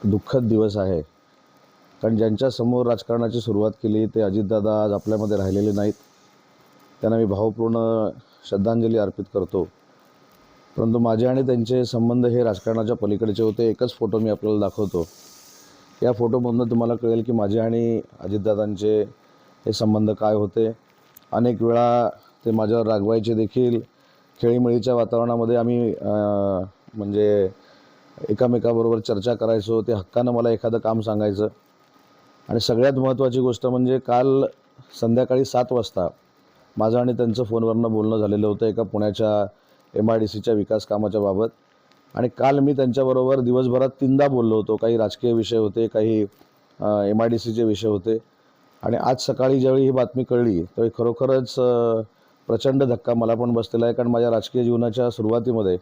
दुःखद दिवस आहे, कारण ज्यांच्यासमोर राजकारणाची सुरुवात केली ते अजितदादा आज आपल्यामध्ये राहिलेले नाहीत. त्यांना मी भावपूर्ण श्रद्धांजली अर्पित करतो. परंतु माझे आणि त्यांचे संबंध हे राजकारणाच्या पलीकडचे होते. एकच फोटो मी आपल्याला दाखवतो. या फोटोमधून तुम्हाला कळेल की माझे आणि अजितदादांचे हे संबंध काय होते. अनेक वेळा ते माझ्यावर रागवायचे देखील. खेळीमेळीच्या वातावरणामध्ये आम्ही म्हणजे एकामेकाबरोबर चर्चा करायचो. ते हक्कानं मला एखादं काम सांगायचं. आणि सगळ्यात महत्त्वाची गोष्ट म्हणजे काल संध्याकाळी 7 वाजता माझं आणि त्यांचं फोनवरनं बोलणं झालेलं होतं एका पुण्याच्या MIDCच्या विकास कामाच्या बाबत. आणि काल मी त्यांच्याबरोबर दिवसभरात 3दा बोललो होतो. काही राजकीय विषय होते, काही MIDCचे विषय होते. आणि आज सकाळी ज्यावेळी ही बातमी कळली त्यावेळी खरोखरच प्रचंड धक्का मला पण बसलेला आहे. कारण माझ्या राजकीय जीवनाच्या सुरुवातीमध्ये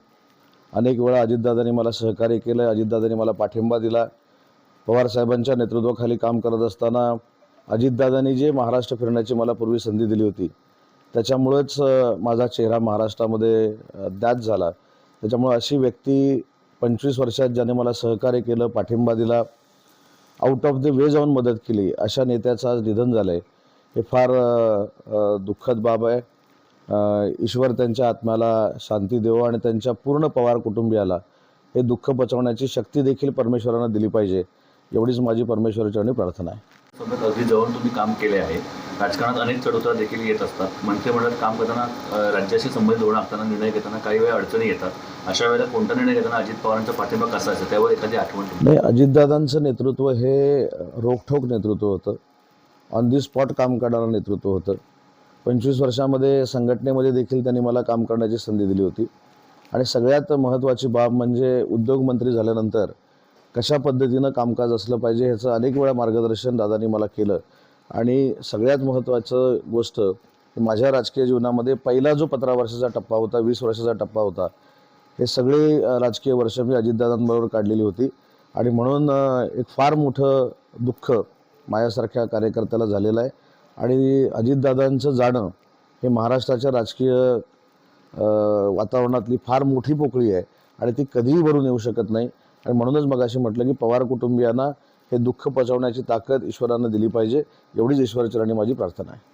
अनेक वेळा अजितदादांनी मला सहकार्य केलं. अजितदादांनी मला पाठिंबा दिला. पवारसाहेबांच्या नेतृत्वाखाली काम करत असताना अजितदादांनी जे महाराष्ट्र फिरण्याची मला पूर्वी संधी दिली होती त्याच्यामुळेच माझा चेहरा महाराष्ट्रामध्ये ज्ञात झाला. त्याच्यामुळे अशी व्यक्ती 25 वर्षात ज्याने मला सहकार्य केलं, पाठिंबा दिला, आउट ऑफ द वे जाऊन मदत केली, अशा नेत्याचं आज निधन झालं आहे. हे फार दुःखद बाब आहे. ईश्वर त्यांच्या आत्म्याला शांती देवो आणि त्यांच्या पूर्ण पवार कुटुंबियाला हे दुःख पचवण्याची शक्ती देखील परमेश्वरानं दिली पाहिजे, एवढीच माझी परमेश्वराचरणी प्रार्थना आहे. सोबत अगदी जवळ तुम्ही काम केले आहे. राजकारणात अनेक चढउतार देखील येत असतात. मंत्रिमंडळात काम करताना राज्याशी संबंधित धोरण आखताना निर्णय घेताना काही वेळा अडचणी येतात. अशा वेळेला कोणता निर्णय घेताना अजित पवारांचा पाठिंबा कसा असेल त्यावर एखादी आठवण? नाही, अजितदादांचं नेतृत्व हे रोखठोक नेतृत्व होतं. ऑन दी स्पॉट काम करणारं नेतृत्व होतं. 25 वर्षामध्ये संघटनेमध्ये देखील त्यांनी मला काम करण्याची संधी दिली होती. आणि सगळ्यात महत्त्वाची बाब म्हणजे उद्योगमंत्री झाल्यानंतर कशा पद्धतीनं कामकाज असलं पाहिजे ह्याचं अनेक वेळा मार्गदर्शन दादांनी मला केलं. आणि सगळ्यात महत्त्वाचं गोष्ट माझ्या राजकीय जीवनामध्ये पहिला जो 15 वर्षाचा टप्पा होता, 20 वर्षाचा टप्पा होता, हे सगळे राजकीय वर्ष मी अजितदादांबरोबर काढलेली होती. आणि म्हणून एक फार मोठं दुःख माझ्यासारख्या कार्यकर्त्याला झालेलं आहे. आणि अजितदादांचं जाणं हे महाराष्ट्राच्या राजकीय वातावरणातली फार मोठी पोकळी आहे आणि ती कधीही भरून येऊ शकत नाही. आणि म्हणूनच मगाशी म्हटलं की पवार कुटुंबियांना हे दुःख पचवण्याची ताकद ईश्वरानं दिली पाहिजे, एवढीच ईश्वरचरणी माझी प्रार्थना आहे.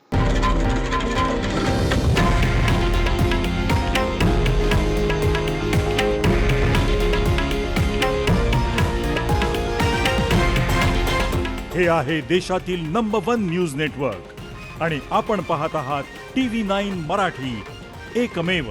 हे आहे देशातील नंबर 1 न्यूज नेटवर्क आणि आपण पाहत आहात TV9 मराठी, एकमेव.